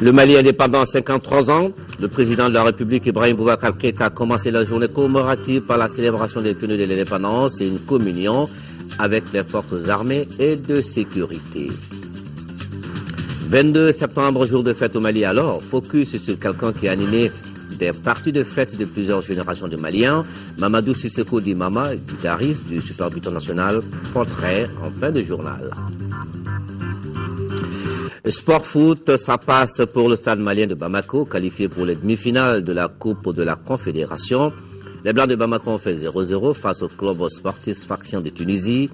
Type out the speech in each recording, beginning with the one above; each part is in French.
Le Mali indépendant, 53 ans. Le président de la République, Ibrahim Boubacar Keïta, a commencé la journée commémorative par la célébration des pionniers de l'indépendance et une communion avec les forces armées et de sécurité. 22 septembre, jour de fête au Mali. Alors, focus sur quelqu'un qui a animé des parties de fête de plusieurs générations de Maliens. Mamadou Sissoko Di Mama, guitariste du Super Buton National, portrait en fin de journal. Sport foot, ça passe pour le stade malien de Bamako, qualifié pour les demi-finales de la Coupe de la Confédération. Les Blancs de Bamako ont fait 0-0 face au club sportif Faction de Tunisie.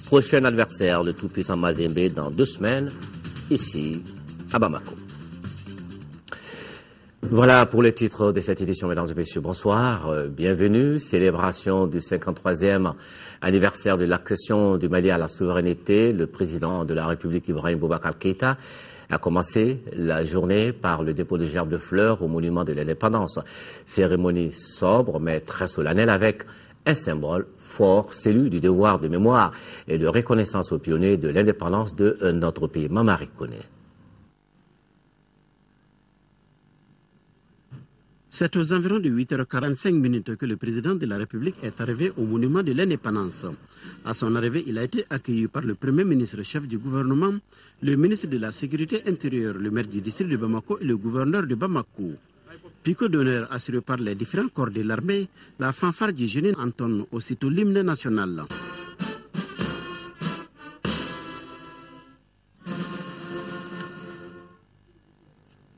Prochain adversaire, le tout-puissant Mazembe, dans 2 semaines, ici à Bamako. Voilà pour les titres de cette édition, mesdames et messieurs. Bonsoir, bienvenue. Célébration du 53e anniversaire de l'accession du Mali à la souveraineté. Le président de la République, Ibrahim Boubacar Keïta, a commencé la journée par le dépôt de gerbes de fleurs au monument de l'indépendance. Cérémonie sobre mais très solennelle avec un symbole fort, celui du devoir de mémoire et de reconnaissance aux pionniers de l'indépendance de notre pays. Mamari Koné. C'est aux environs de 8h45 que le président de la République est arrivé au monument de l'indépendance. À son arrivée, il a été accueilli par le Premier ministre chef du gouvernement, le ministre de la Sécurité intérieure, le maire du district de Bamako et le gouverneur de Bamako. Pico d'honneur assuré par les différents corps de l'armée, la fanfare du génie entonne aussitôt l'hymne national.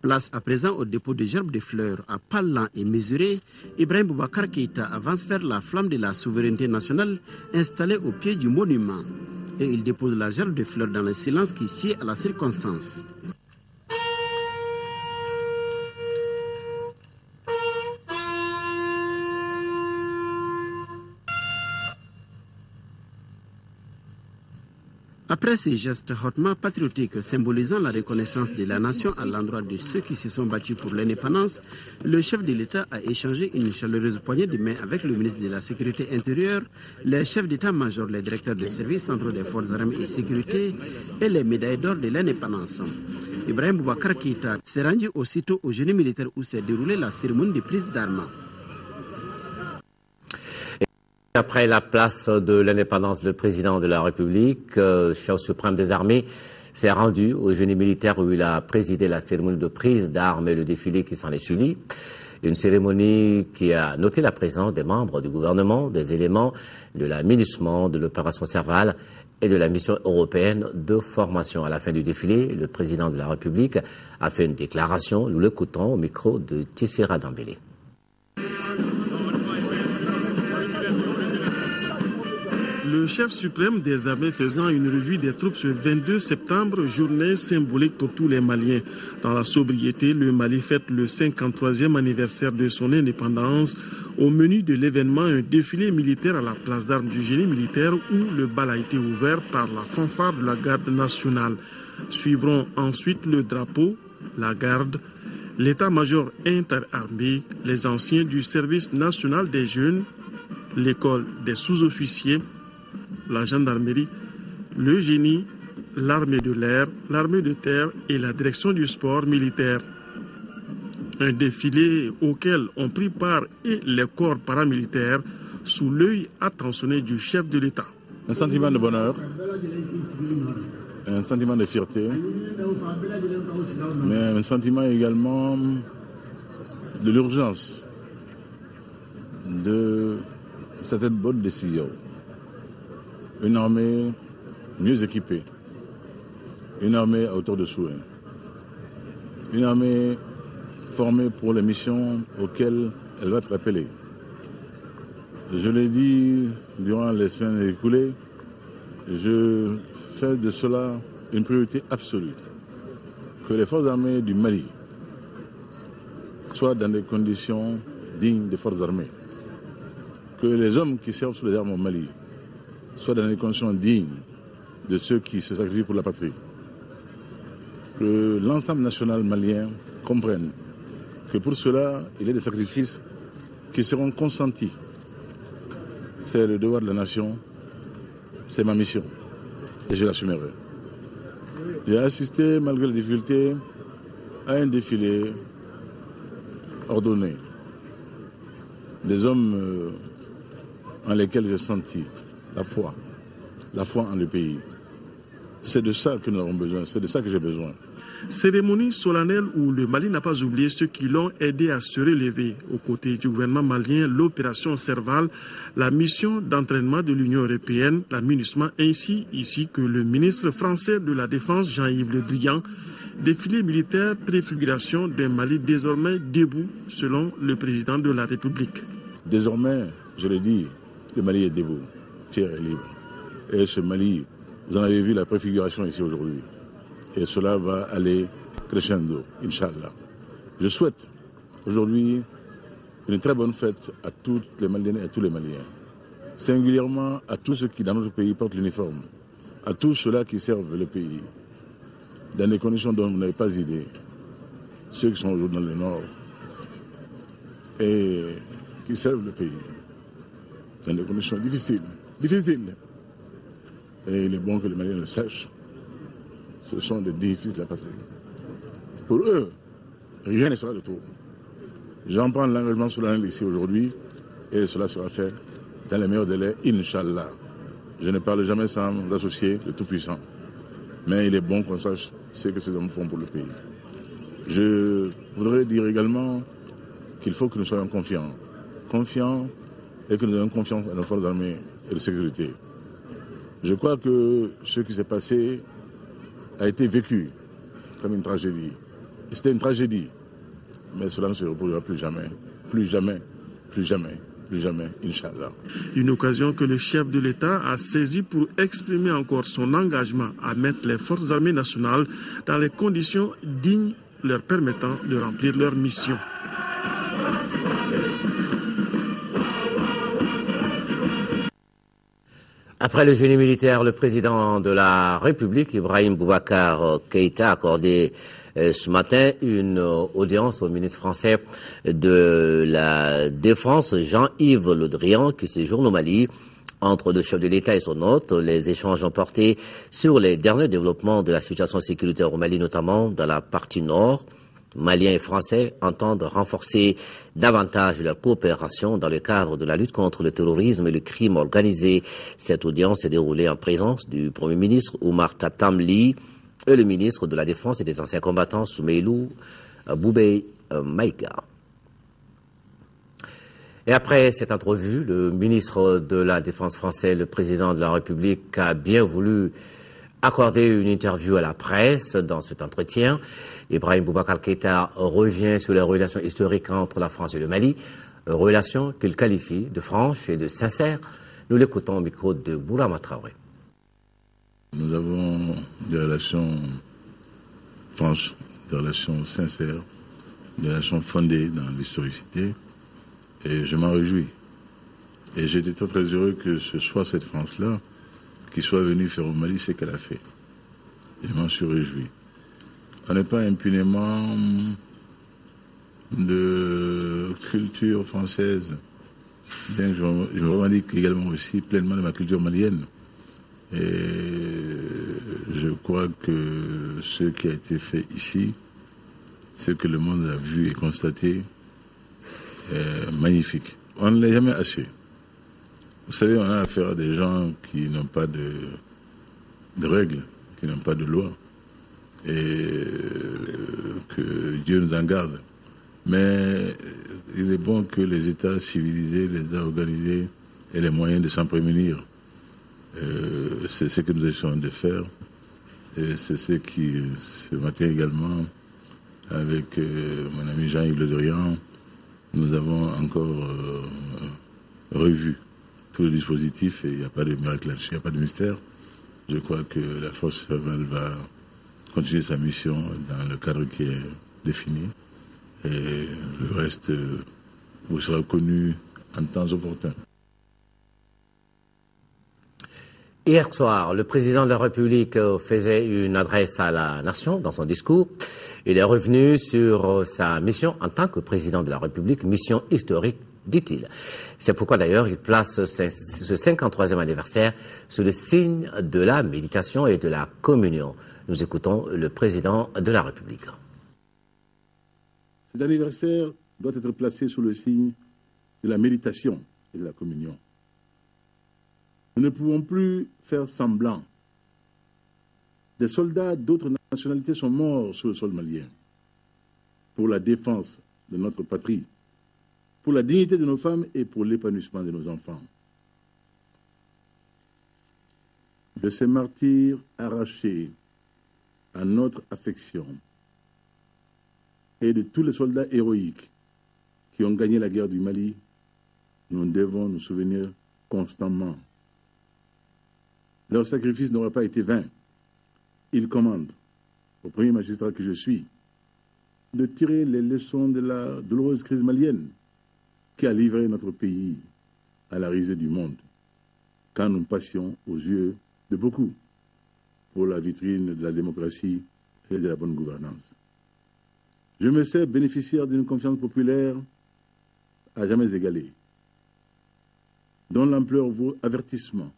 Place à présent au dépôt de gerbes de fleurs à pas lent et mesuré, Ibrahim Boubacar Keïta avance vers la flamme de la souveraineté nationale installée au pied du monument. Et il dépose la gerbe de fleurs dans le silence qui sied à la circonstance. Après ces gestes hautement patriotiques symbolisant la reconnaissance de la nation à l'endroit de ceux qui se sont battus pour l'indépendance, le chef de l'État a échangé une chaleureuse poignée de main avec le ministre de la Sécurité intérieure, les chefs d'état-major, les directeurs des services centraux des forces armées et sécurité et les médailles d'or de l'indépendance. Ibrahim Boubacar Keïta s'est rendu aussitôt au génie militaire où s'est déroulée la cérémonie de prise d'armes. Après la place de l'indépendance, le président de la République, chef suprême des armées, s'est rendu au génie militaire où il a présidé la cérémonie de prise d'armes et le défilé qui s'en est suivi. Une cérémonie qui a noté la présence des membres du gouvernement, des éléments de la MINUSMA, de l'opération Serval et de la mission européenne de formation. À la fin du défilé, le président de la République a fait une déclaration, nous l'écoutons au micro de Tissera Dambélé. Le chef suprême des armées faisant une revue des troupes ce 22 septembre, journée symbolique pour tous les Maliens. Dans la sobriété, le Mali fête le 53e anniversaire de son indépendance. Au menu de l'événement, un défilé militaire à la place d'armes du génie militaire où le bal a été ouvert par la fanfare de la garde nationale. Suivront ensuite le drapeau, la garde, l'état-major interarmé, les anciens du service national des jeunes, l'école des sous-officiers, la gendarmerie, le génie, l'armée de l'air, l'armée de terre et la direction du sport militaire. Un défilé auquel ont pris part et les corps paramilitaires sous l'œil attentionné du chef de l'État. Un sentiment de bonheur, un sentiment de fierté, mais un sentiment également de l'urgence de certaines bonnes décisions. Une armée mieux équipée, une armée à hauteur de souhait, une armée formée pour les missions auxquelles elle va être appelée. Je l'ai dit durant les semaines écoulées, je fais de cela une priorité absolue. Que les forces armées du Mali soient dans des conditions dignes des forces armées. Que les hommes qui servent sous les armes au Mali soient dans des conditions dignes de ceux qui se sacrifient pour la patrie. Que l'ensemble national malien comprenne que pour cela, il y a des sacrifices qui seront consentis c'est le devoir de la nation, c'est ma mission et je l'assumerai. J'ai assisté, malgré les difficultés, à un défilé ordonné. Des hommes en lesquels j'ai senti la foi en le pays. C'est de ça que nous avons besoin, c'est de ça que j'ai besoin. Cérémonie solennelle où le Mali n'a pas oublié ceux qui l'ont aidé à se relever. Aux côtés du gouvernement malien, l'opération Serval, la mission d'entraînement de l'Union européenne, la MINUSMA, ainsi que le ministre français de la Défense, Jean-Yves Le Drian. Défilé militaire, préfiguration d'un Mali désormais debout, selon le président de la République. Désormais, je le dis, le Mali est debout, fier et libre. Et ce Mali, vous en avez vu la préfiguration ici aujourd'hui. Et cela va aller crescendo, Inch'Allah. Je souhaite aujourd'hui une très bonne fête à toutes les Maliennes et à tous les Maliens. Singulièrement à tous ceux qui, dans notre pays, portent l'uniforme. À tous ceux-là qui servent le pays. Dans des conditions dont vous n'avez pas idée. Ceux qui sont aujourd'hui dans le Nord et qui servent le pays. Dans des conditions difficiles. Et il est bon que les Maliens le sachent. Ce sont des défis de la patrie. Pour eux, rien ne sera de trop. J'en prends l'engagement solennel ici aujourd'hui et cela sera fait dans les meilleurs délais, Inch'Allah. Je ne parle jamais sans l'associer, le Tout-Puissant. Mais il est bon qu'on sache ce que ces hommes font pour le pays. Je voudrais dire également qu'il faut que nous soyons confiants. Confiants et que nous ayons confiance à nos forces armées et de sécurité. Je crois que ce qui s'est passé a été vécu comme une tragédie. C'était une tragédie, mais cela ne se reproduira plus jamais, Inch'Allah. Une occasion que le chef de l'État a saisie pour exprimer encore son engagement à mettre les forces armées nationales dans les conditions dignes leur permettant de remplir leur mission. Après le génie militaire, le président de la République, Ibrahim Boubacar Keïta, a accordé ce matin une audience au ministre français de la Défense, Jean-Yves Le Drian, qui séjourne au Mali. Entre le chef de l'État et son hôte, les échanges ont porté sur les derniers développements de la situation sécuritaire au Mali, notamment dans la partie nord. Maliens et Français entendent renforcer davantage leur coopération dans le cadre de la lutte contre le terrorisme et le crime organisé. Cette audience s'est déroulée en présence du Premier ministre Oumar Tatamli et le ministre de la Défense et des anciens combattants Soumeilou Boubey Maïga. Et après cette entrevue, le ministre de la Défense français, le président de la République, a bien voulu accorder une interview à la presse. Dans cet entretien, Ibrahim Boubacar Keïta revient sur les relations historiques entre la France et le Mali, relations qu'il qualifie de franches et de sincères. Nous l'écoutons au micro de Bourama Traoré. Nous avons des relations franches, des relations sincères, des relations fondées dans l'historicité, et je m'en réjouis. Et j'étais très très heureux que ce soit cette France-là qui soit venue faire au Mali ce qu'elle a fait. Je m'en suis réjoui. On n'est pas impunément de culture française, bien que je me revendique également aussi pleinement de ma culture malienne. Et je crois que ce qui a été fait ici, ce que le monde a vu et constaté, est magnifique. On ne l'est jamais assez. Vous savez, on a affaire à des gens qui n'ont pas de règles, qui n'ont pas de loi, et que Dieu nous en garde. Mais il est bon que les États civilisés, les États organisés aient les moyens de s'en prémunir. C'est ce que nous essayons de faire. Et c'est ce qui, ce matin également, avec mon ami Jean-Yves Le Drian, nous avons encore revu tout le dispositif et il n'y a pas de miracle là-dessus, il n'y a pas de mystère. Je crois que la force Serval va continuer sa mission dans le cadre qui est défini et le reste vous sera connu en temps opportun. Hier soir, le président de la République faisait une adresse à la nation dans son discours. Il est revenu sur sa mission en tant que président de la République, mission historique dit-il. C'est pourquoi d'ailleurs il place ce 53e anniversaire sous le signe de la méditation et de la communion. Nous écoutons le président de la République. Cet anniversaire doit être placé sous le signe de la méditation et de la communion. Nous ne pouvons plus faire semblant. Des soldats d'autres nationalités sont morts sur le sol malien pour la défense de notre patrie, pour la dignité de nos femmes et pour l'épanouissement de nos enfants. De ces martyrs arrachés à notre affection et de tous les soldats héroïques qui ont gagné la guerre du Mali, nous devons nous souvenir constamment. Leur sacrifice n'aura pas été vain. Ils commandent au premier magistrat que je suis de tirer les leçons de la douloureuse crise malienne qui a livré notre pays à la risée du monde, quand nous passions aux yeux de beaucoup pour la vitrine de la démocratie et de la bonne gouvernance. Je me sais bénéficiaire d'une confiance populaire à jamais égalée, dont l'ampleur vaut avertissement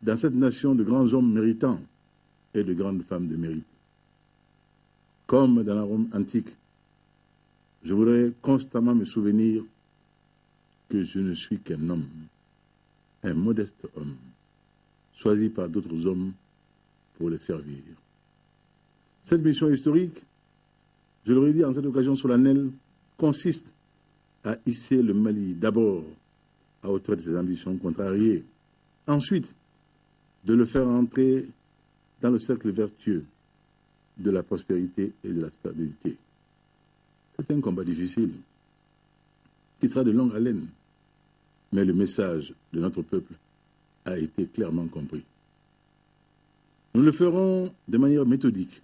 dans cette nation de grands hommes méritants et de grandes femmes de mérite. Comme dans la Rome antique, je voudrais constamment me souvenir que je ne suis qu'un homme, un modeste homme, choisi par d'autres hommes pour les servir. Cette mission historique, je l'aurais dit en cette occasion solennelle, consiste à hisser le Mali d'abord à hauteur de ses ambitions contrariées, ensuite de le faire entrer dans le cercle vertueux de la prospérité et de la stabilité. C'est un combat difficile, qui sera de longue haleine, mais le message de notre peuple a été clairement compris. Nous le ferons de manière méthodique,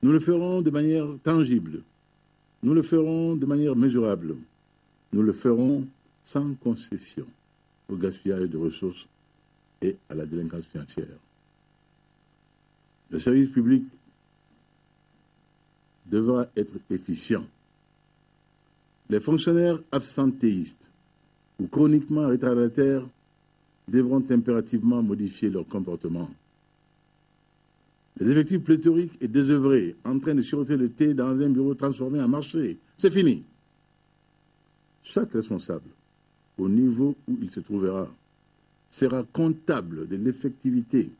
nous le ferons de manière tangible, nous le ferons de manière mesurable, nous le ferons sans concession au gaspillage de ressources et à la délinquance financière. Le service public devra être efficient. Les fonctionnaires absentéistes ou chroniquement retardataires devront impérativement modifier leur comportement. Les effectifs pléthoriques et désœuvrés en train de siroter le thé dans un bureau transformé en marché, c'est fini. Chaque responsable, au niveau où il se trouvera, sera comptable de l'effectivité,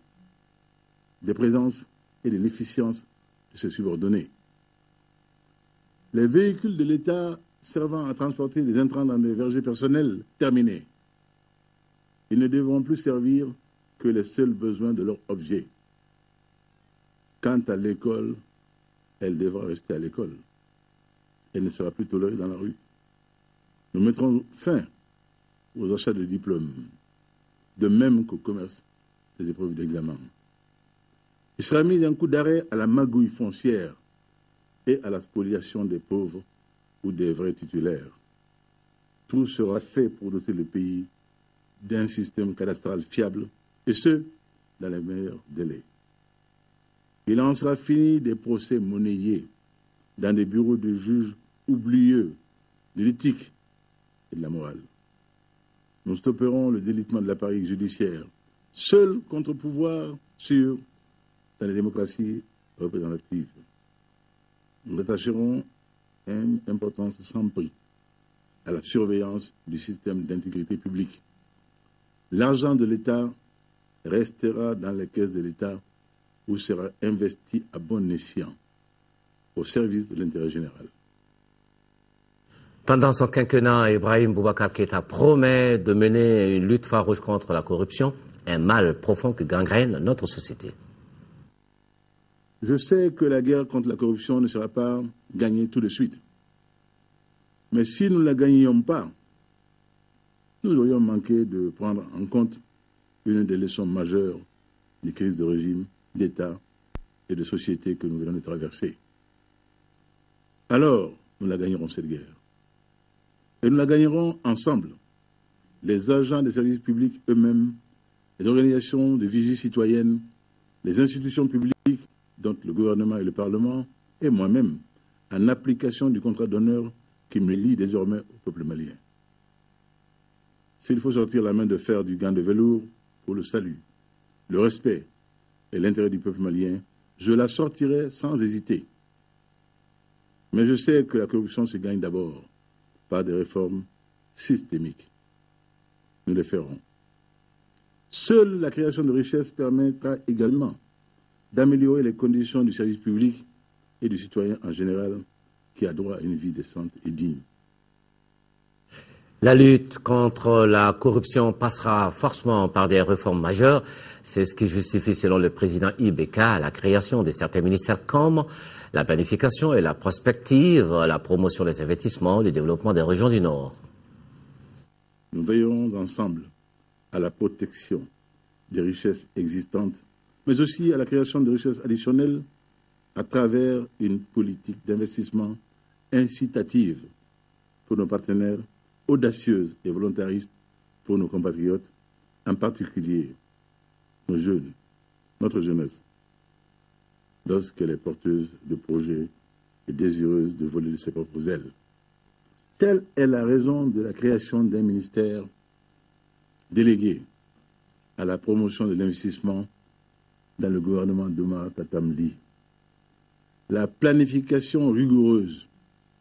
des présences et de l'efficience de ses subordonnés. Les véhicules de l'État servant à transporter des intrants dans des vergers personnels, terminés. Ils ne devront plus servir que les seuls besoins de leur objet. Quant à l'école, elle devra rester à l'école. Elle ne sera plus tolérée dans la rue. Nous mettrons fin aux achats de diplômes, de même qu'au commerce des épreuves d'examen. Il sera mis un coup d'arrêt à la magouille foncière et à la spoliation des pauvres ou des vrais titulaires. Tout sera fait pour doter le pays d'un système cadastral fiable, et ce, dans les meilleurs délais. Il en sera fini des procès monnayés dans des bureaux de juges oublieux de l'éthique et de la morale. Nous stopperons le délitement de l'appareil judiciaire, seul contre-pouvoir sûr dans les démocraties représentatives. Nous attacherons une importance sans prix à la surveillance du système d'intégrité publique. L'argent de l'État restera dans les caisses de l'État où sera investi à bon escient au service de l'intérêt général. Pendant son quinquennat, Ibrahim Boubacar Keïta promet de mener une lutte farouche contre la corruption, un mal profond qui gangrène notre société. Je sais que la guerre contre la corruption ne sera pas gagnée tout de suite. Mais si nous ne la gagnions pas, nous aurions manqué de prendre en compte une des leçons majeures des crises de régime, d'État et de société que nous venons de traverser. Alors, nous la gagnerons cette guerre. Et nous la gagnerons ensemble. Les agents des services publics eux-mêmes, les organisations de vigie citoyenne, les institutions publiques, dont le gouvernement et le Parlement, et moi-même, en application du contrat d'honneur qui me lie désormais au peuple malien. S'il faut sortir la main de fer du gant de velours pour le salut, le respect et l'intérêt du peuple malien, je la sortirai sans hésiter. Mais je sais que la corruption se gagne d'abord par des réformes systémiques. Nous les ferons. Seule la création de richesses permettra également d'améliorer les conditions du service public et du citoyen en général qui a droit à une vie décente et digne. La lutte contre la corruption passera forcément par des réformes majeures. C'est ce qui justifie, selon le président IBK, la création de certains ministères comme la planification et la prospective, la promotion des investissements, le développement des régions du Nord. Nous veillerons ensemble à la protection des richesses existantes, mais aussi à la création de richesses additionnelles à travers une politique d'investissement incitative pour nos partenaires, audacieuse et volontariste pour nos compatriotes, en particulier nos jeunes, notre jeunesse, lorsqu'elle est porteuse de projets et désireuse de voler de ses propres ailes. Telle est la raison de la création d'un ministère délégué à la promotion de l'investissement dans le gouvernement d'Omar Tatamli. La planification rigoureuse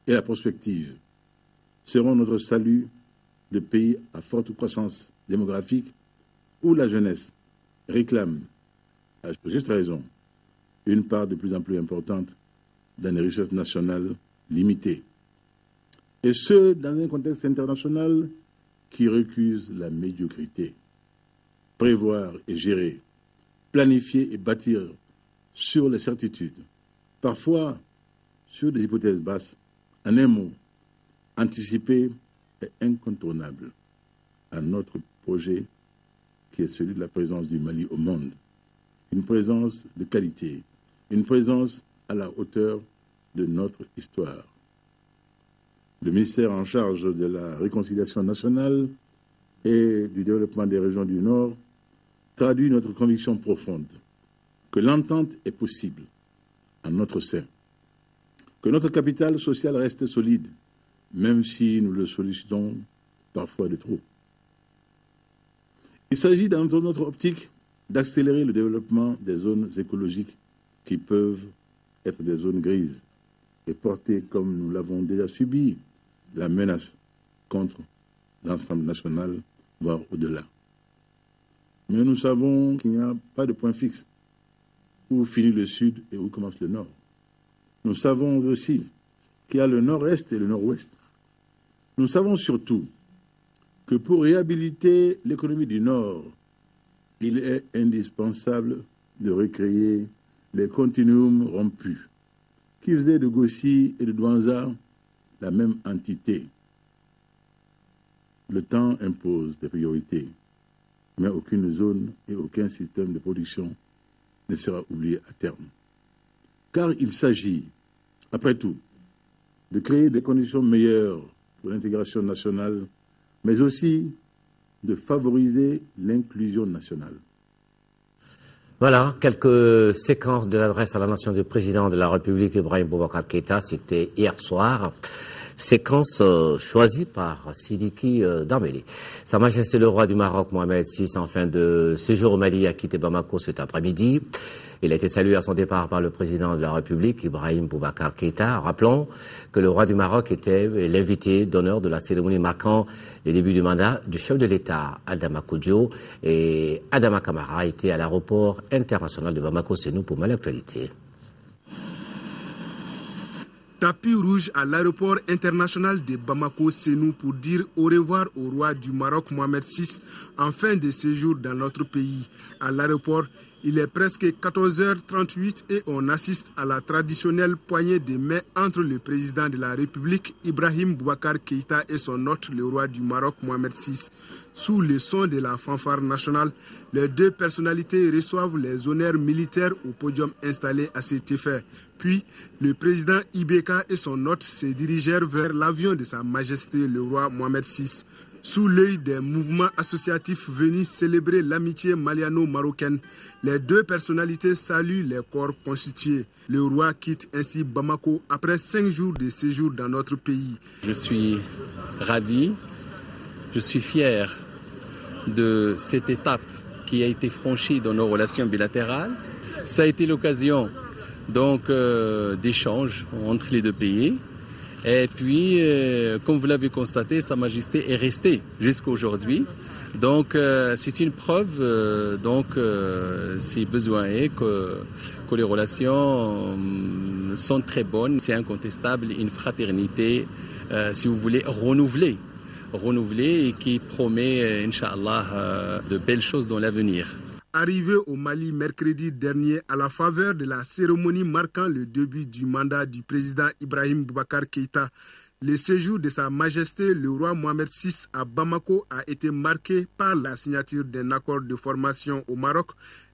et la prospective seront notre salut de pays à forte croissance démographique où la jeunesse réclame, à juste raison, une part de plus en plus importante dans les richesses nationales limitées. Et ce, dans un contexte international qui recuse la médiocrité. Prévoir et gérer, planifier et bâtir sur les certitudes, parfois sur des hypothèses basses, en un mot, anticiper est incontournable à notre projet qui est celui de la présence du Mali au monde. Une présence de qualité, une présence à la hauteur de notre histoire. Le ministère en charge de la réconciliation nationale et du développement des régions du Nord traduit notre conviction profonde que l'entente est possible en notre sein, que notre capital social reste solide, même si nous le sollicitons parfois de trop. Il s'agit dans notre optique d'accélérer le développement des zones écologiques qui peuvent être des zones grises et porter, comme nous l'avons déjà subi, la menace contre l'ensemble national, voire au-delà. Mais nous savons qu'il n'y a pas de point fixe où finit le Sud et où commence le Nord. Nous savons aussi qu'il y a le Nord-Est et le Nord-Ouest. Nous savons surtout que pour réhabiliter l'économie du Nord, il est indispensable de recréer les continuums rompus qui faisaient de Gossi et de Douanza la même entité. Le temps impose des priorités, mais aucune zone et aucun système de production ne sera oublié à terme. Car il s'agit, après tout, de créer des conditions meilleures pour l'intégration nationale, mais aussi de favoriser l'inclusion nationale. Voilà, quelques séquences de l'adresse à la nation du président de la République, Ibrahim Boubacar Keïta, c'était hier soir. Séquence choisie par Sidiki Dambélé. Sa Majesté le roi du Maroc, Mohamed VI, en fin de séjour au Mali, a quitté Bamako cet après-midi. Il a été salué à son départ par le président de la République, Ibrahim Boubacar Keïta. Rappelons que le roi du Maroc était l'invité d'honneur de la cérémonie marquant le début du mandat du chef de l'État, Adama Koudio. Et Adama Kamara était à l'aéroport international de Bamako. C'est nous pour l'actualité. Tapis rouge à l'aéroport international de Bamako, c'est nous pour dire au revoir au roi du Maroc, Mohamed VI, en fin de séjour dans notre pays. À l'aéroport, il est presque 14h38 et on assiste à la traditionnelle poignée de main entre le président de la République, Ibrahim Boubacar Keïta, et son hôte, le roi du Maroc, Mohamed VI. Sous le son de la fanfare nationale, les deux personnalités reçoivent les honneurs militaires au podium installé à cet effet. Puis, le président IBK et son hôte se dirigèrent vers l'avion de Sa Majesté le roi Mohamed VI. Sous l'œil des mouvements associatifs venus célébrer l'amitié maliano-marocaine, les deux personnalités saluent les corps constitués. Le roi quitte ainsi Bamako après 5 jours de séjour dans notre pays. Je suis ravi, je suis fier de cette étape qui a été franchie dans nos relations bilatérales. Ça a été l'occasion donc d'échanges entre les deux pays. Et puis, comme vous l'avez constaté, Sa Majesté est restée jusqu'à aujourd'hui. Donc, c'est une preuve, si besoin est, que les relations sont très bonnes. C'est incontestable, une fraternité, si vous voulez, renouvelée et qui promet, Inch'Allah, de belles choses dans l'avenir. Arrivé au Mali mercredi dernier à la faveur de la cérémonie marquant le début du mandat du président Ibrahim Boubacar Keïta, le séjour de Sa Majesté le roi Mohamed VI à Bamako a été marqué par la signature d'un accord de formation au Maroc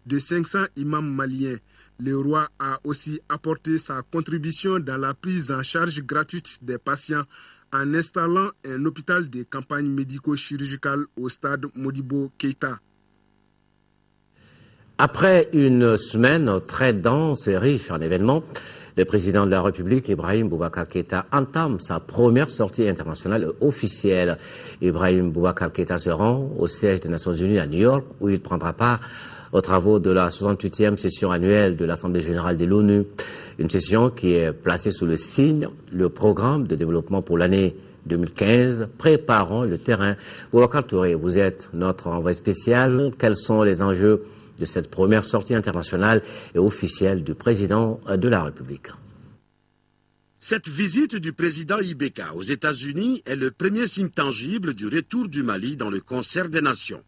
de 500 imams maliens. Le roi a aussi apporté sa contribution dans la prise en charge gratuite des patients en installant un hôpital de campagne médico-chirurgicale au stade Modibo Keïta. Après une semaine très dense et riche en événements, le président de la République, Ibrahim Boubacar Keïta, entame sa première sortie internationale officielle. Ibrahim Boubacar Keïta se rend au siège des Nations Unies à New York, où il prendra part aux travaux de la 68e session annuelle de l'Assemblée générale de l'ONU. Une session qui est placée sous le signe, le programme de développement pour l'année 2015, préparons le terrain. Boubacar Touré, vous êtes notre envoyé spécial. Quels sont les enjeux de cette première sortie internationale et officielle du président de la République? Cette visite du président Ibeka aux États-Unis est le premier signe tangible du retour du Mali dans le concert des nations.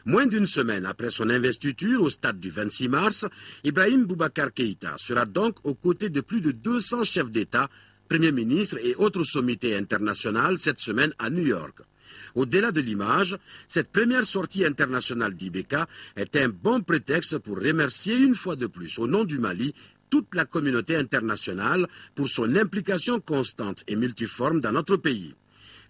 Moins d'une semaine après son investiture au stade du 26 mars, Ibrahim Boubacar Keïta sera donc aux côtés de plus de 200 chefs d'État, premiers ministres et autres sommités internationales cette semaine à New York. Au-delà de l'image, cette première sortie internationale d'Ibeka est un bon prétexte pour remercier une fois de plus au nom du Mali toute la communauté internationale pour son implication constante et multiforme dans notre pays.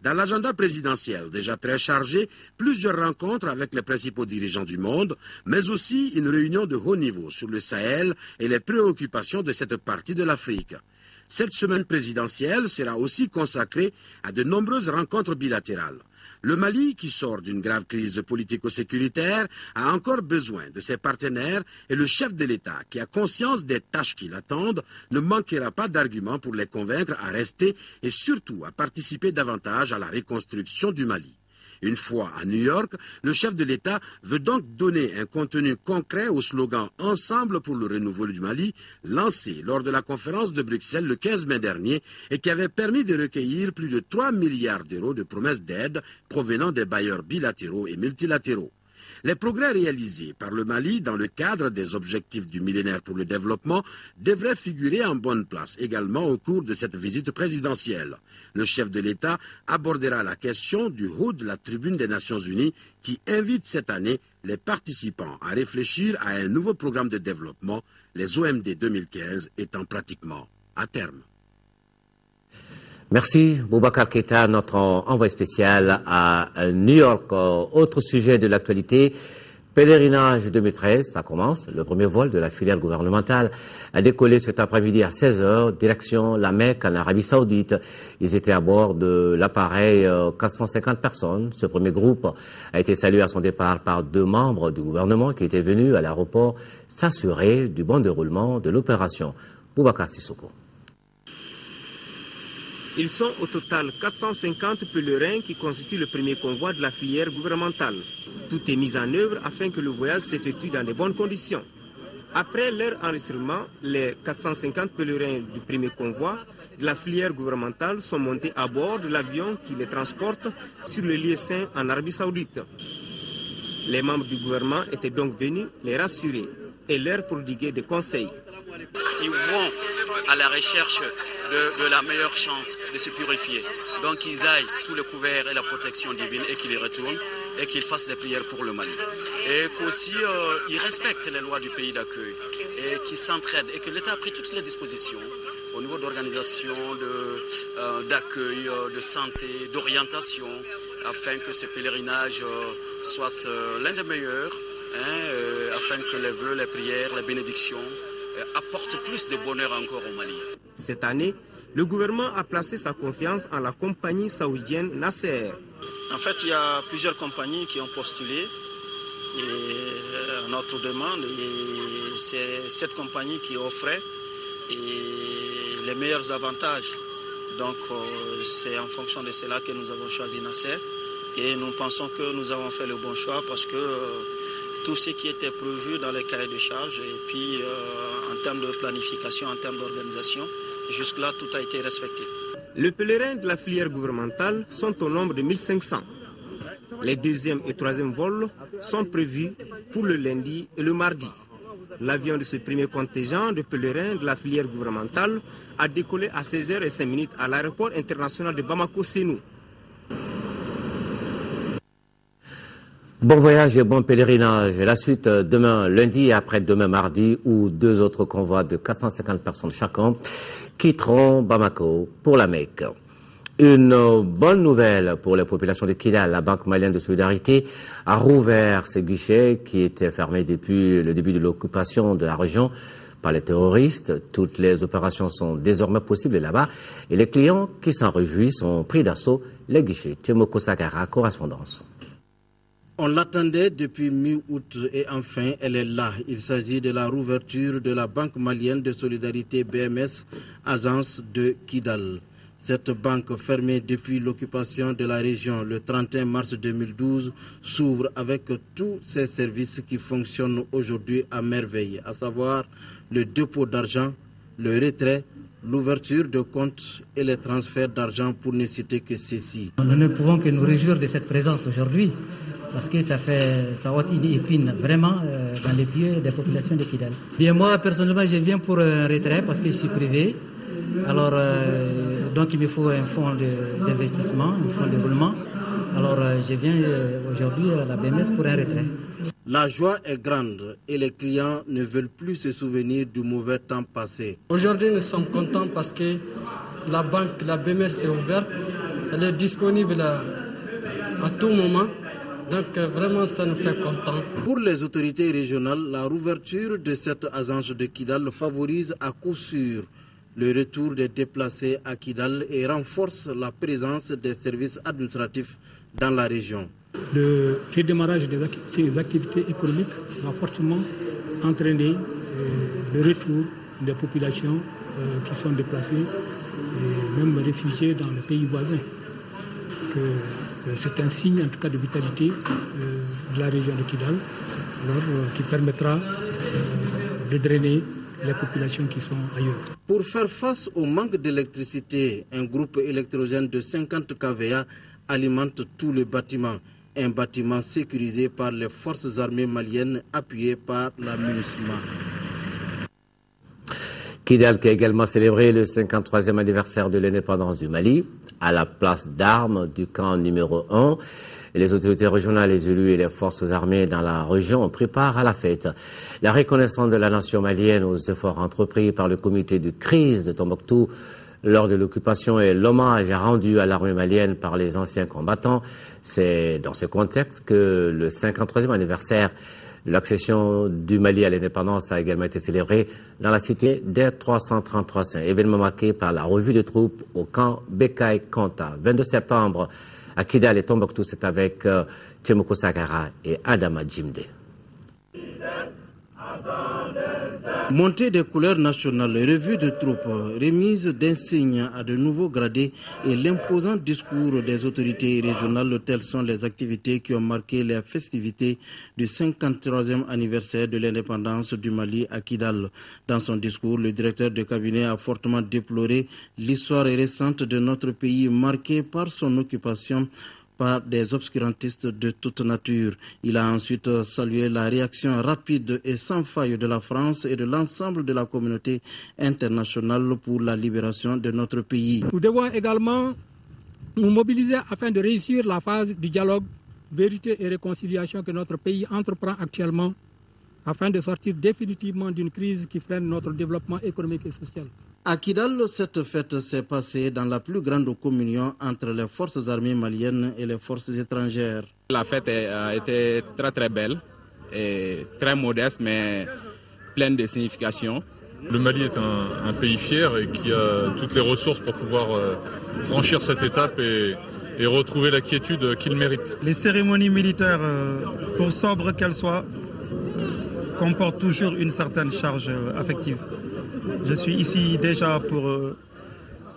Dans l'agenda présidentiel déjà très chargé, plusieurs rencontres avec les principaux dirigeants du monde, mais aussi une réunion de haut niveau sur le Sahel et les préoccupations de cette partie de l'Afrique. Cette semaine présidentielle sera aussi consacrée à de nombreuses rencontres bilatérales. Le Mali, qui sort d'une grave crise politico-sécuritaire, a encore besoin de ses partenaires et le chef de l'État, qui a conscience des tâches qui l'attendent, ne manquera pas d'arguments pour les convaincre à rester et surtout à participer davantage à la reconstruction du Mali. Une fois à New York, le chef de l'État veut donc donner un contenu concret au slogan « Ensemble pour le renouveau du Mali » lancé lors de la conférence de Bruxelles le 15 mai dernier et qui avait permis de recueillir plus de 3 milliards d'euros de promesses d'aide provenant des bailleurs bilatéraux et multilatéraux. Les progrès réalisés par le Mali dans le cadre des objectifs du millénaire pour le développement devraient figurer en bonne place également au cours de cette visite présidentielle. Le chef de l'État abordera la question du haut de la tribune des Nations Unies qui invite cette année les participants à réfléchir à un nouveau programme de développement, les OMD 2015 étant pratiquement à terme. Merci Boubacar Keïta, notre envoyé spécial à New York. Autre sujet de l'actualité, pèlerinage 2013, ça commence. Le premier vol de la filière gouvernementale a décollé cet après-midi à 16h, direction la Mecque en Arabie Saoudite. Ils étaient à bord de l'appareil 450 personnes. Ce premier groupe a été salué à son départ par 2 membres du gouvernement qui étaient venus à l'aéroport s'assurer du bon déroulement de l'opération. Boubacar Sissoko. Ils sont au total 450 pèlerins qui constituent le premier convoi de la filière gouvernementale. Tout est mis en œuvre afin que le voyage s'effectue dans de bonnes conditions. Après leur enregistrement, les 450 pèlerins du premier convoi de la filière gouvernementale sont montés à bord de l'avion qui les transporte sur le lieu saint en Arabie Saoudite. Les membres du gouvernement étaient donc venus les rassurer et leur prodiguer des conseils. Ils vont à la recherche de la meilleure chance de se purifier. Donc ils aillent sous le couvert et la protection divine et qu'ils y retournent et qu'ils fassent des prières pour le Mali. Et qu'aussi ils respectent les lois du pays d'accueil et qu'ils s'entraident et que l'État a pris toutes les dispositions au niveau d'organisation, d'accueil, de santé, d'orientation afin que ce pèlerinage soit l'un des meilleurs, afin que les vœux, les prières, les bénédictions apportent plus de bonheur encore au Mali. Cette année, le gouvernement a placé sa confiance en la compagnie saoudienne Nasser. En fait, il y a plusieurs compagnies qui ont postulé à notre demande et c'est cette compagnie qui offrait les meilleurs avantages. Donc c'est en fonction de cela que nous avons choisi Nasser et nous pensons que nous avons fait le bon choix parce que tout ce qui était prévu dans les cahiers de charges et puis en termes de planification, en termes d'organisation, jusque-là tout a été respecté. Les pèlerins de la filière gouvernementale sont au nombre de 1500. Les deuxième et troisième vols sont prévus pour le lundi et le mardi. L'avion de ce premier contingent de pèlerins de la filière gouvernementale a décollé à 16h05 à l'aéroport international de Bamako-Sénou. Bon voyage et bon pèlerinage. La suite demain lundi et après-demain mardi où 2 autres convois de 450 personnes chacun quitteront Bamako pour la Mecque. Une bonne nouvelle pour les populations de Kidal. La Banque malienne de solidarité a rouvert ses guichets qui étaient fermés depuis le début de l'occupation de la région par les terroristes. Toutes les opérations sont désormais possibles là-bas et les clients qui s'en réjouissent ont pris d'assaut les guichets. Tchemoko Sakara, correspondance. On l'attendait depuis mi-août et enfin elle est là. Il s'agit de la rouverture de la Banque malienne de solidarité BMS, agence de Kidal. Cette banque fermée depuis l'occupation de la région le 31 mars 2012 s'ouvre avec tous ses services qui fonctionnent aujourd'hui à merveille, à savoir le dépôt d'argent, le retrait, l'ouverture de comptes et les transferts d'argent pour ne citer que ceci. Nous ne pouvons que nous réjouir de cette présence aujourd'hui parce que ça ôte une épine vraiment dans les pieds des populations de Kidal. Bien, moi personnellement je viens pour un retrait parce que je suis privé. Alors, donc il me faut un fonds d'investissement, un fonds de roulement. Alors, je viens aujourd'hui à la BMS pour un retrait. La joie est grande et les clients ne veulent plus se souvenir du mauvais temps passé. Aujourd'hui, nous sommes contents parce que la banque, la BMS est ouverte. Elle est disponible à tout moment. Donc vraiment, ça nous fait content. Pour les autorités régionales, la rouverture de cette agence de Kidal favorise à coup sûr le retour des déplacés à Kidal et renforce la présence des services administratifs dans la région. Le redémarrage des activités économiques va forcément entraîner le retour des populations qui sont déplacées et même réfugiées dans les pays voisins. C'est un signe en tout cas de vitalité de la région de Kidal qui permettra de drainer les populations qui sont ailleurs. Pour faire face au manque d'électricité, un groupe électrogène de 50 kVA alimente tout le bâtiment. Un bâtiment sécurisé par les forces armées maliennes appuyées par la MINUSMA. Kidal qui a également célébré le 53e anniversaire de l'indépendance du Mali à la place d'armes du camp numéro 1. Et les autorités régionales, les élus et les forces armées dans la région préparent à la fête. La reconnaissance de la nation malienne aux efforts entrepris par le comité de crise de Tombouctou lors de l'occupation et l'hommage rendu à l'armée malienne par les anciens combattants. C'est dans ce contexte que le 53e anniversaire de l'accession du Mali à l'indépendance a également été célébré dans la cité des 333 Saints. Événement marqué par la revue de troupes au camp Bekay Kanta. 22 septembre à Kidal et Tombouctou, c'est avec Tchemoko Sakara et Adama Djimde. Montée des couleurs nationales, revue de troupes, remise d'insignes à de nouveaux gradés et l'imposant discours des autorités régionales, telles sont les activités qui ont marqué les festivités du 53e anniversaire de l'indépendance du Mali à Kidal. Dans son discours, le directeur de cabinet a fortement déploré l'histoire récente de notre pays marquée par son occupation par des obscurantistes de toute nature. Il a ensuite salué la réaction rapide et sans faille de la France et de l'ensemble de la communauté internationale pour la libération de notre pays. Nous devons également nous mobiliser afin de réussir la phase du dialogue, vérité et réconciliation que notre pays entreprend actuellement afin de sortir définitivement d'une crise qui freine notre développement économique et social. À Kidal, cette fête s'est passée dans la plus grande communion entre les forces armées maliennes et les forces étrangères. La fête a été très très belle et très modeste mais pleine de signification. Le Mali est un pays fier et qui a toutes les ressources pour pouvoir franchir cette étape et retrouver la quiétude qu'il mérite. Les cérémonies militaires, pour sobres qu'elles soient, comportent toujours une certaine charge affective. Je suis ici déjà pour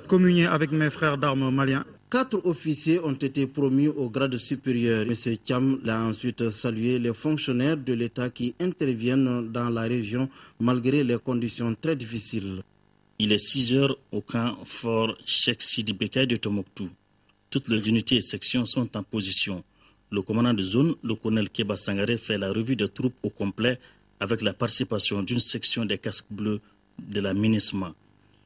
communier avec mes frères d'armes maliens. 4 officiers ont été promus au grade supérieur. M. Thiam l'a ensuite salué les fonctionnaires de l'État qui interviennent dans la région malgré les conditions très difficiles. Il est 6 heures au camp fort Cheikh Sidi Bekay de Tombouctou. Toutes les unités et sections sont en position. Le commandant de zone, le colonel Keba Sangaré, fait la revue des troupes au complet avec la participation d'une section des casques bleus de la MINUSMA.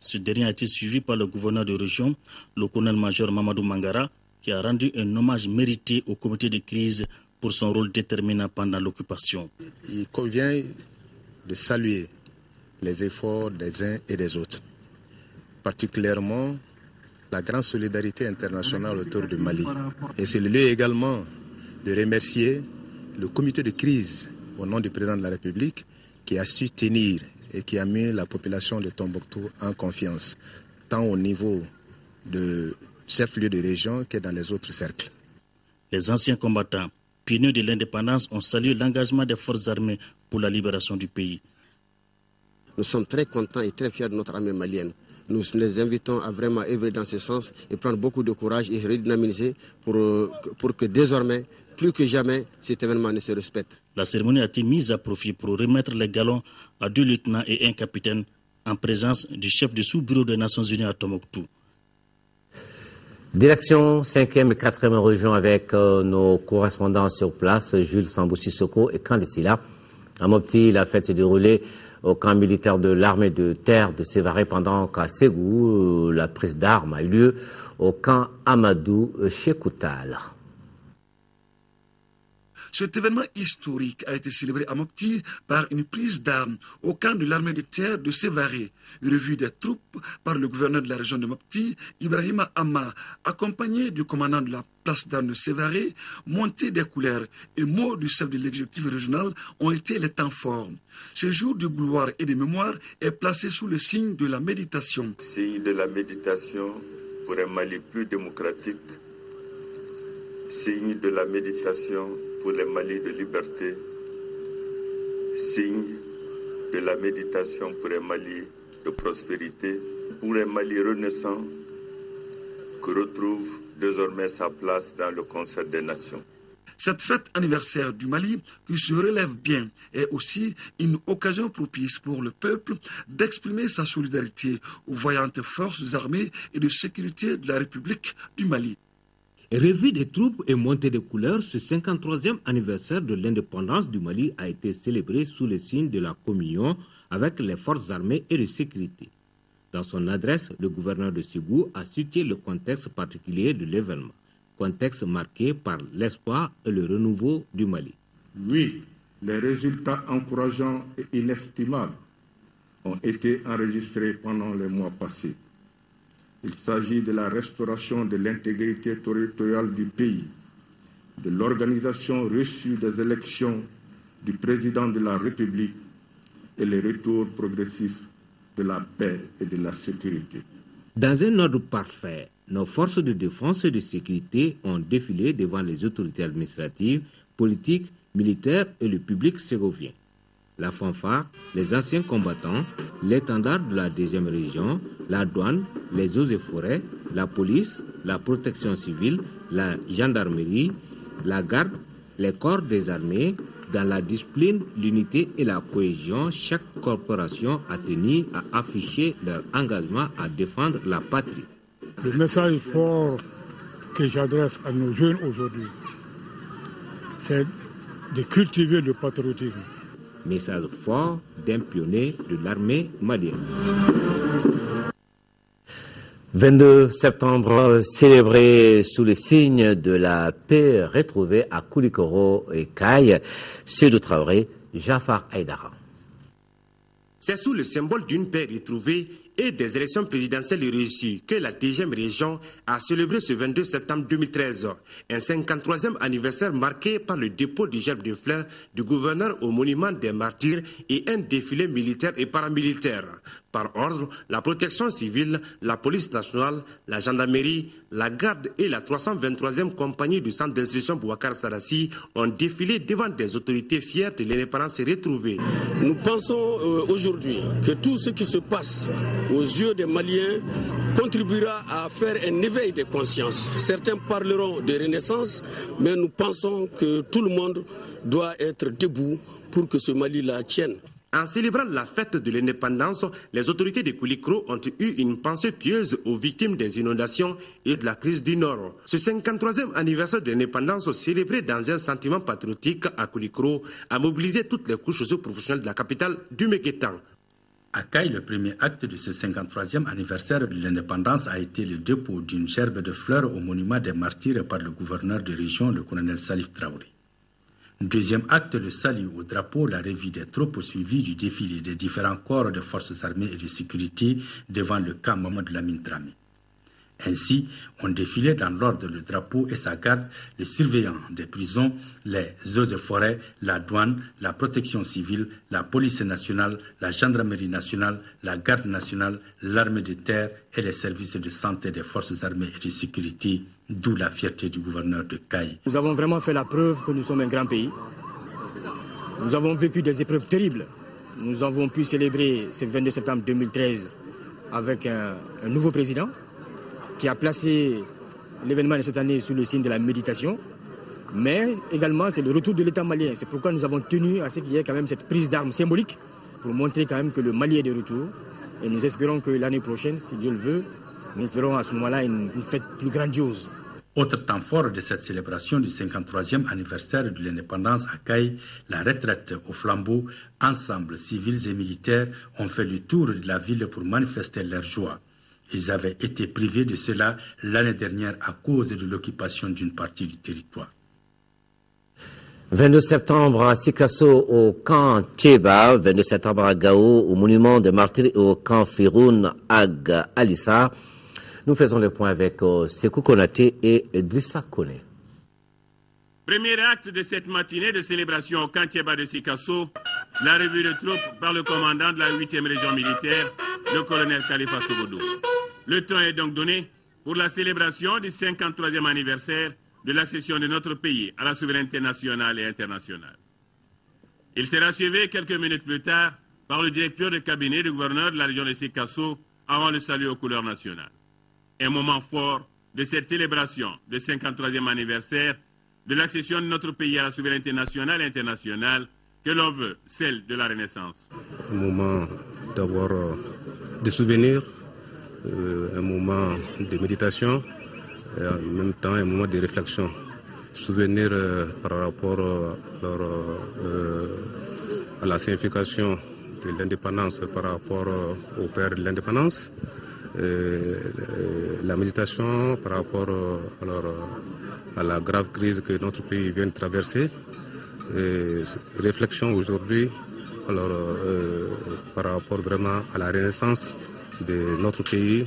Ce dernier a été suivi par le gouverneur de région, le colonel-major Mamadou Mangara, qui a rendu un hommage mérité au comité de crise pour son rôle déterminant pendant l'occupation. Il convient de saluer les efforts des uns et des autres, particulièrement la grande solidarité internationale autour du Mali. Et c'est le lieu également de remercier le comité de crise au nom du président de la République qui a su tenir et qui a mis la population de Tombouctou en confiance, tant au niveau de chef-lieu de région que dans les autres cercles. Les anciens combattants, pionniers de l'indépendance, ont salué l'engagement des forces armées pour la libération du pays. Nous sommes très contents et très fiers de notre armée malienne. Nous les invitons à vraiment œuvrer dans ce sens et prendre beaucoup de courage et redynamiser pour que désormais, plus que jamais, cet événement ne se respecte. La cérémonie a été mise à profit pour remettre les galons à 2 lieutenants et 1 capitaine en présence du chef du sous-bureau des Nations Unies à Tombouctou. Direction 5e et 4e région avec nos correspondants sur place, Jules Sambou-Sissoko et Kandisila. À Mopti, la fête s'est déroulée au camp militaire de l'armée de terre de Sévaré, pendant qu'à Ségou, la prise d'armes a eu lieu au camp Amadou Chekoutal. Cet événement historique a été célébré à Mopti par une prise d'armes au camp de l'armée de terre de Sévaré, revue des troupes par le gouverneur de la région de Mopti, Ibrahima Amma, accompagné du commandant de la place d'armes de Sévaré. Montée des couleurs et mots du chef de l'exécutif régional ont été les temps forts. Ce jour de gloire et de mémoire est placé sous le signe de la méditation. Signe de la méditation pour un Mali plus démocratique, signe de la méditation pour les Mali de liberté, signe de la méditation pour un Mali de prospérité, pour un Mali renaissant qui retrouve désormais sa place dans le concert des nations. Cette fête anniversaire du Mali, qui se relève bien, est aussi une occasion propice pour le peuple d'exprimer sa solidarité aux vaillantes forces armées et de sécurité de la République du Mali. Revue des troupes et montée de couleurs, ce 53e anniversaire de l'indépendance du Mali a été célébré sous le signe de la communion avec les forces armées et de sécurité. Dans son adresse, le gouverneur de Ségou a situé le contexte particulier de l'événement, contexte marqué par l'espoir et le renouveau du Mali. Oui, les résultats encourageants et inestimables ont été enregistrés pendant les mois passés. Il s'agit de la restauration de l'intégrité territoriale du pays, de l'organisation reçue des élections du président de la République et le retour progressif de la paix et de la sécurité. Dans un ordre parfait, nos forces de défense et de sécurité ont défilé devant les autorités administratives, politiques, militaires et le public ségovien. La fanfare, les anciens combattants, l'étendard de la 2e région, la douane, les eaux et forêts, la police, la protection civile, la gendarmerie, la garde, les corps des armées, dans la discipline, l'unité et la cohésion, chaque corporation a tenu à afficher leur engagement à défendre la patrie. Le message fort que j'adresse à nos jeunes aujourd'hui, c'est de cultiver le patriotisme. Message fort d'un pionnier de l'armée malienne. 22 septembre, célébré sous le signe de la paix retrouvée à Koulikoro et Kaye, Sédou Traoré, Jafar Aïdara. C'est sous le symbole d'une paix retrouvée et des élections présidentielles réussies que la 10e région a célébré ce 22 septembre 2013. Un 53e anniversaire marqué par le dépôt du gerbe de fleurs du gouverneur au monument des martyrs et un défilé militaire et paramilitaire. Par ordre, la protection civile, la police nationale, la gendarmerie, la garde et la 323e compagnie du centre d'instruction Boubacar Sarassi ont défilé devant des autorités fières de l'indépendance retrouvée. Nous pensons aujourd'hui que tout ce qui se passe aux yeux des Maliens contribuera à faire un éveil de conscience. Certains parleront de renaissance, mais nous pensons que tout le monde doit être debout pour que ce Mali-là tienne. En célébrant la fête de l'indépendance, les autorités de Koulikro ont eu une pensée pieuse aux victimes des inondations et de la crise du Nord. Ce 53e anniversaire de l'indépendance célébré dans un sentiment patriotique à Koulikro a mobilisé toutes les couches socio-professionnelles de la capitale du Mékétan. À Caille, le premier acte de ce 53e anniversaire de l'indépendance a été le dépôt d'une gerbe de fleurs au monument des martyrs par le gouverneur de région, le colonel Salif Traoré. Deuxième acte, le salut au drapeau, la revue des troupes suivie du défilé des différents corps de forces armées et de sécurité devant le camp Mamadou Lamine Dramé. Ainsi, on défilait dans l'ordre le drapeau et sa garde, les surveillants des prisons, les eaux et forêts, la douane, la protection civile, la police nationale, la gendarmerie nationale, la garde nationale, l'armée de terre et les services de santé des forces armées et de sécurité, d'où la fierté du gouverneur de Caille. Nous avons vraiment fait la preuve que nous sommes un grand pays. Nous avons vécu des épreuves terribles. Nous avons pu célébrer ce 22 septembre 2013 avec un nouveau président qui a placé l'événement de cette année sous le signe de la méditation. Mais également, c'est le retour de l'État malien. C'est pourquoi nous avons tenu à ce qu'il y ait quand même cette prise d'armes symbolique pour montrer quand même que le Mali est de retour. Et nous espérons que l'année prochaine, si Dieu le veut, nous ferons à ce moment-là une fête plus grandiose. Autre temps fort de cette célébration du 53e anniversaire de l'indépendance à Caille, la retraite au flambeau. Ensemble, civils et militaires ont fait le tour de la ville pour manifester leur joie. Ils avaient été privés de cela l'année dernière à cause de l'occupation d'une partie du territoire. 22 septembre à Sikasso au camp Tcheba, 22 septembre à Gao au monument des martyrs et au camp Firoun Ag Alissa. Nous faisons le point avec Sekou Konaté et Idrissa Kone. Premier acte de cette matinée de célébration au camp Tcheba de Sikasso, la revue de troupes par le commandant de la 8e région militaire, le colonel Khalifa Sogodo. Le temps est donc donné pour la célébration du 53e anniversaire de l'accession de notre pays à la souveraineté nationale et internationale. Il sera achevé quelques minutes plus tard par le directeur de cabinet du gouverneur de la région de Sikasso avant le salut aux couleurs nationales. Un moment fort de cette célébration du 53e anniversaire de l'accession de notre pays à la souveraineté nationale et internationale que l'on veut, celle de la Renaissance. Un moment d'avoir des souvenirs, un moment de méditation, et en même temps un moment de réflexion. Souvenir par rapport à la signification de l'indépendance par rapport au père de l'indépendance, la méditation par rapport à la grave crise que notre pays vient de traverser. Réflexion aujourd'hui par rapport vraiment à la renaissance de notre pays.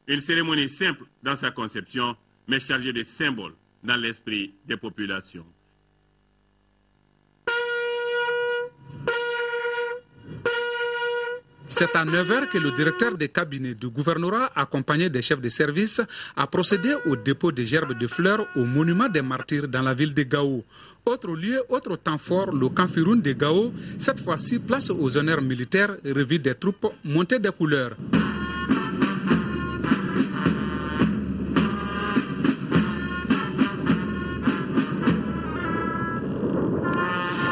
Une cérémonie simple dans sa conception, mais chargée de symboles dans l'esprit des populations. C'est à 9h que le directeur des cabinets du gouvernorat, accompagné des chefs de service, a procédé au dépôt des gerbes de fleurs au monument des martyrs dans la ville de Gao. Autre lieu, autre temps fort, le camp Firoun de Gao, cette fois-ci place aux honneurs militaires, revue des troupes, montée des couleurs.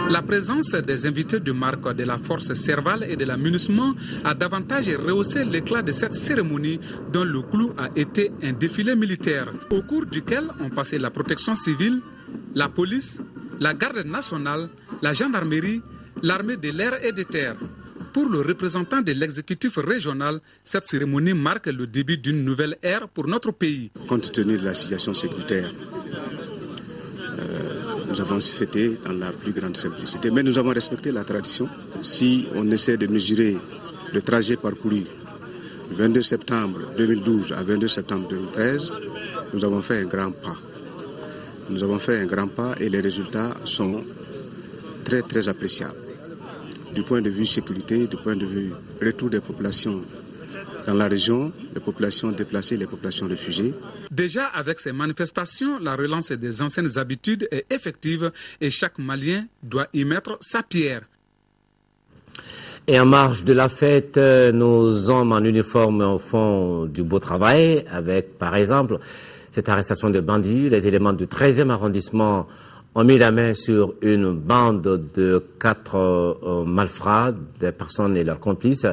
La présence des invités de marque de la force Serval et de la MINUSMA a davantage rehaussé l'éclat de cette cérémonie dont le clou a été un défilé militaire, au cours duquel ont passé la protection civile, la police, la garde nationale, la gendarmerie, l'armée de l'air et des terres. Pour le représentant de l'exécutif régional, cette cérémonie marque le début d'une nouvelle ère pour notre pays. Compte tenu de la situation sécuritaire, nous avons fêté dans la plus grande simplicité, mais nous avons respecté la tradition. Si on essaie de mesurer le trajet parcouru 22 septembre 2012 à 22 septembre 2013, nous avons fait un grand pas. Nous avons fait un grand pas et les résultats sont très très appréciables. Du point de vue sécurité, du point de vue retour des populations dans la région, les populations déplacées, les populations réfugiées. Déjà, avec ces manifestations, la relance des anciennes habitudes est effective et chaque Malien doit y mettre sa pierre. Et en marge de la fête, nos hommes en uniforme font du beau travail avec, par exemple, cette arrestation de bandits. Les éléments du 13e arrondissement ont mis la main sur une bande de 4 malfrats, des personnes et leurs complices.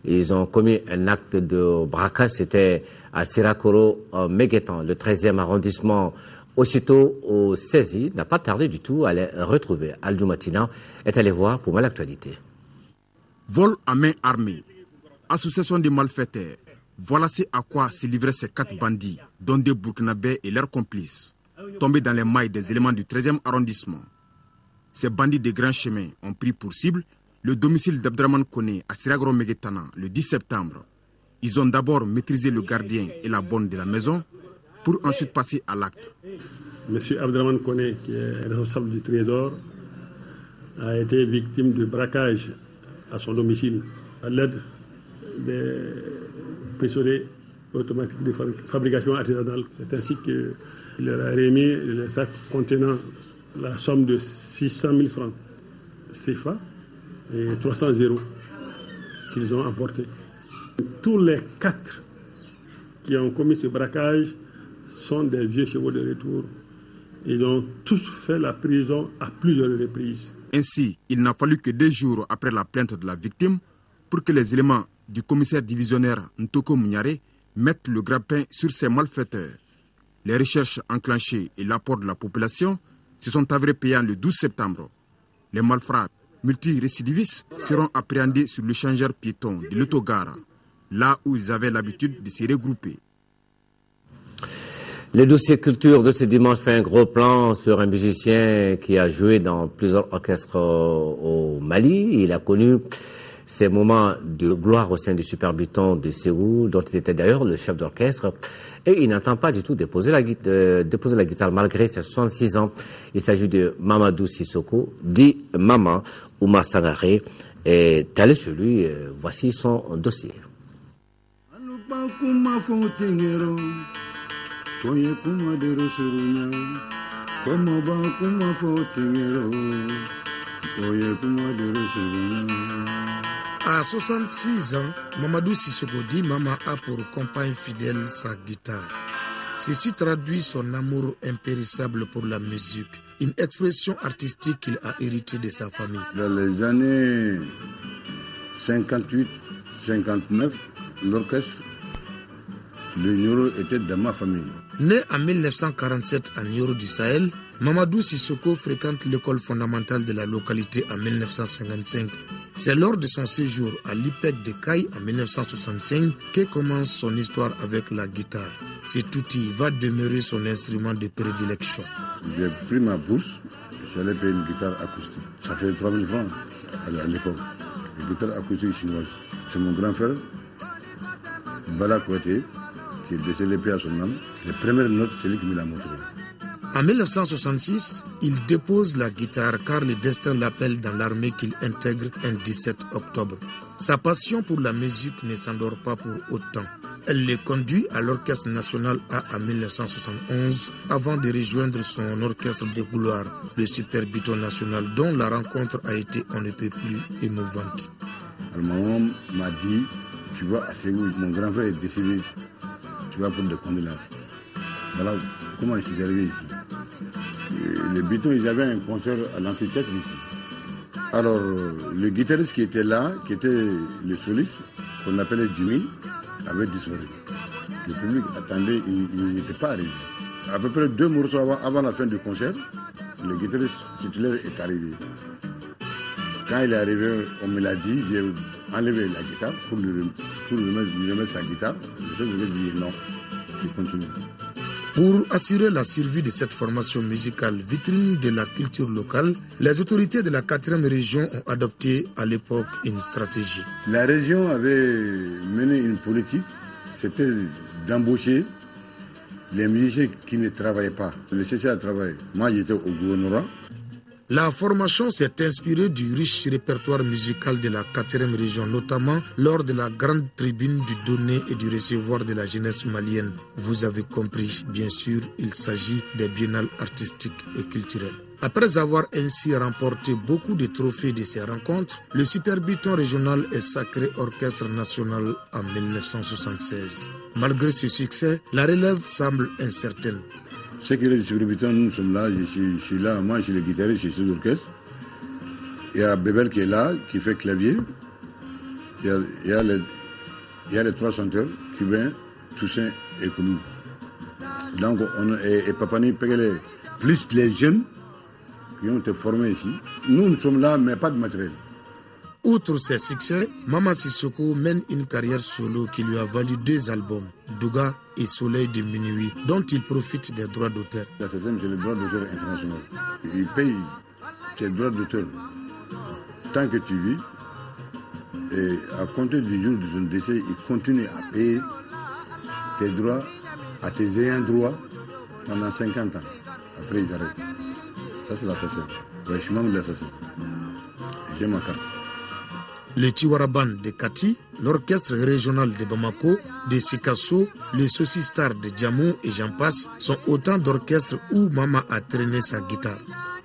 Ils ont commis un acte de braquage, c'était à Sirakoro, Meguetan, le 13e arrondissement. Aussitôt saisi, n'a pas tardé du tout à les retrouver. Aldou Matina est allé voir pour moi l'actualité. Vol à main armée, association de malfaiteurs. Voilà c'est à quoi se livraient ces 4 bandits, dont des Burkinabés et leurs complices, tombés dans les mailles des éléments du 13e arrondissement. Ces bandits de grands chemins ont pris pour cible le domicile d'Abdraman Kone à Siragro Meguetana le 10 septembre. Ils ont d'abord maîtrisé le gardien et la bonne de la maison pour ensuite passer à l'acte. Monsieur Abdraman Kone, qui est responsable du trésor, a été victime de braquage à son domicile à l'aide des pistolets automatiques de fabrication artisanale. C'est ainsi qu'il leur a remis le sac contenant la somme de 600 000 francs CFA et 300 euros qu'ils ont emportés. Tous les 4 qui ont commis ce braquage sont des vieux chevaux de retour. Ils ont tous fait la prison à plusieurs reprises. Ainsi, il n'a fallu que 2 jours après la plainte de la victime pour que les éléments du commissaire divisionnaire Ntoko Mounyare mettent le grappin sur ces malfaiteurs. Les recherches enclenchées et l'apport de la population se sont avérés payants le 12 septembre. Les malfrats multirécidivistes seront appréhendés sur l'échangeur piéton de l'Autogara, là où ils avaient l'habitude de se regrouper. Le dossier culture de ce dimanche fait un gros plan sur un musicien qui a joué dans plusieurs orchestres au Mali. Il a connu ces moments de gloire au sein du Super Buton de Séoul, dont il était d'ailleurs le chef d'orchestre. Et il n'entend pas du tout déposer la guitare malgré ses 66 ans. Il s'agit de Mamadou Sissoko, dit Mama Oumar Sangaré. Et tel chez lui, voici son dossier. À 66 ans, Mamadou Sissoko dit Mama a pour compagne fidèle sa guitare. Ceci traduit son amour impérissable pour la musique, une expression artistique qu'il a héritée de sa famille. Dans les années 58-59, l'orchestre de Nioro était dans ma famille. Né en 1947 à Nioro du Sahel, Mamadou Sissoko fréquente l'école fondamentale de la localité en 1955. C'est lors de son séjour à l'IPEC de Caille en 1965 que commence son histoire avec la guitare. Cet outil va demeurer son instrument de prédilection. J'ai pris ma bourse, j'allais payer une guitare acoustique. Ça fait 3 000 francs à l'époque. Une guitare acoustique chinoise. C'est mon grand frère, Bala Kouete, qui est décédé à son âme. Les premières notes, c'est lui qui me l'a montré. En 1966, il dépose la guitare car le destin l'appelle dans l'armée qu'il intègre un 17 octobre. Sa passion pour la musique ne s'endort pas pour autant. Elle le conduit à l'Orchestre National A en 1971 avant de rejoindre son orchestre de gloire, le Super Buton National, dont la rencontre a été on ne peut plus émouvante. Alors, maman m'a dit, tu vas à Séoul, mon grand frère est décédé, tu vas pour des condoléances. Voilà comment je suis arrivé ici. Les Butons, ils avaient un concert à l'amphithéâtre ici. Alors, le guitariste qui était là, qui était le soliste, qu'on appelait Jimmy, avait disparu. Le public attendait, il n'était pas arrivé. À peu près 2 morceaux avant la fin du concert, le guitariste titulaire est arrivé. Quand il est arrivé, on me l'a dit, j'ai enlevé la guitare pour lui remettre sa guitare. Je lui ai dit non, je continue. Pour assurer la survie de cette formation musicale vitrine de la culture locale, les autorités de la 4e région ont adopté à l'époque une stratégie. La région avait mené une politique, c'était d'embaucher les musiciens qui ne travaillaient pas, les chercher à travailler. Moi, j'étais au gouvernorat. La formation s'est inspirée du riche répertoire musical de la 4e région, notamment lors de la grande tribune du donner et du recevoir de la jeunesse malienne. Vous avez compris, bien sûr, il s'agit des biennales artistiques et culturelles. Après avoir ainsi remporté beaucoup de trophées de ces rencontres, le Super-Biton régional est sacré orchestre national en 1976. Malgré ce succès, la relève semble incertaine. Ce qui est du Super-Biton, nous sommes là, je suis là, moi je suis le guitariste, je suis l'orchestre. Il y a Bébel qui est là, qui fait clavier. Il y a les 3 chanteurs, Cubain, Toussaint et Koulou. Donc, et Papani Pegele, plus les jeunes qui ont été formés ici. Nous sommes là, mais pas de matériel. Outre ses succès, Mama Sissoko mène une carrière solo qui lui a valu 2 albums, Douga et Soleil de minuit, dont il profite des droits d'auteur. La SSM, c'est le droit d'auteur international. Il paye ses droits d'auteur tant que tu vis. Et à compter du jour de son décès, il continue à payer tes droits à tes ayants droit pendant 50 ans. Après, ils arrêtent. Ça, c'est la SSM. Ouais, je suis membre de la SSM. J'ai ma carte. Le Tiwaraban de Kati, l'orchestre régional de Bamako, de Sikasso, le Saucistar de Djamou et j'en passe sont autant d'orchestres où Mama a traîné sa guitare.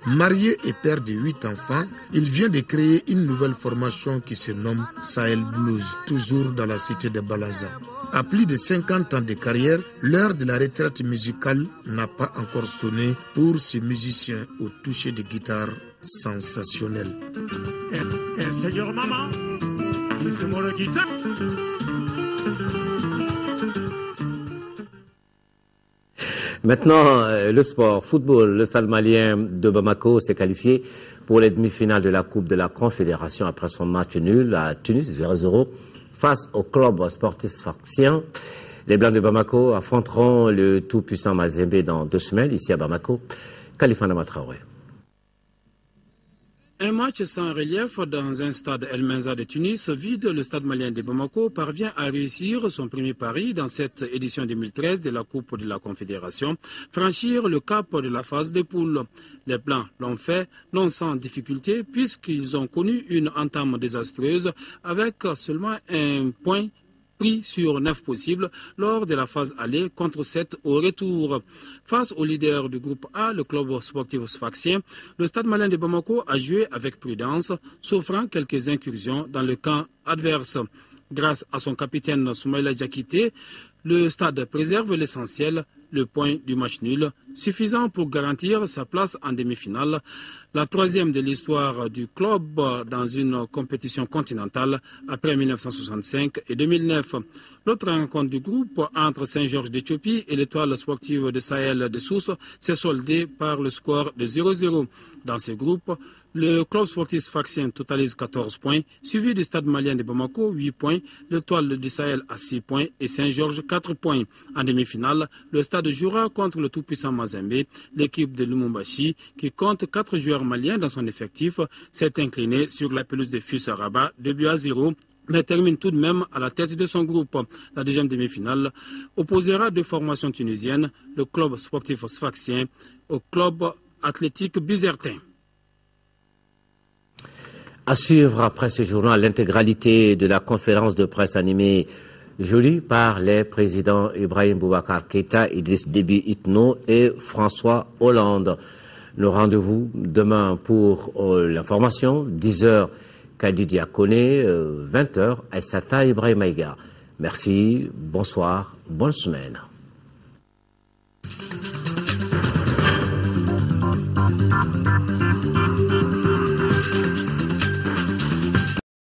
Marié et père de 8 enfants, il vient de créer une nouvelle formation qui se nomme Sahel Blues, toujours dans la cité de Balaza. À plus de 50 ans de carrière, l'heure de la retraite musicale n'a pas encore sonné pour ce musicien au toucher de guitare sensationnel. Señor Mama, le guitare. Maintenant, le sport, football. Le Stade malien de Bamako s'est qualifié pour les demi-finales de la Coupe de la Confédération après son match nul à Tunis 0-0 face au club sportif sfaxien. Les Blancs de Bamako affronteront le tout-puissant Mazembe dans 2 semaines ici à Bamako. Khalifa Ndama Traoré. Un match sans relief dans un stade El Menza de Tunis vide. Le stade malien de Bamako parvient à réussir son premier pari dans cette édition 2013 de la Coupe de la Confédération, franchir le cap de la phase des poules. Les Blancs l'ont fait non sans difficulté puisqu'ils ont connu une entame désastreuse avec seulement un point pris sur 9 possibles lors de la phase aller contre 7 au retour. Face au leader du groupe A, le club sportif sfaxien, le Stade malien de Bamako a joué avec prudence, s'offrant quelques incursions dans le camp adverse. Grâce à son capitaine Soumaïla Diakité, le Stade préserve l'essentiel, le point du match nul, suffisant pour garantir sa place en demi-finale, la 3e de l'histoire du club dans une compétition continentale après 1965 et 2009. L'autre rencontre du groupe entre Saint-Georges d'Éthiopie et l'Étoile sportive de Sahel de Sousse s'est soldée par le score de 0-0. Dans ce groupe, le club sportif sfaxien totalise 14 points, suivi du Stade malien de Bamako, 8 points, l'Étoile du Sahel à 6 points et Saint-Georges 4 points. En demi-finale, le Stade jouera contre le tout-puissant Mazembe. L'équipe de Lumumbashi, qui compte 4 joueurs maliens dans son effectif, s'est inclinée sur la pelouse de FUS Rabat 2-0, mais termine tout de même à la tête de son groupe. La 2e demi-finale opposera 2 formations tunisiennes, le club sportif sfaxien au club athlétique bizertin. À suivre après ce journal l'intégralité de la conférence de presse animée jolie par les présidents Ibrahim Boubacar Keïta, Idriss Déby Itno et François Hollande. Le rendez-vous demain pour l'information, 10h Kadi Diakone, 20h Aïssata Ibrahim Aïga. Merci, bonsoir, bonne semaine.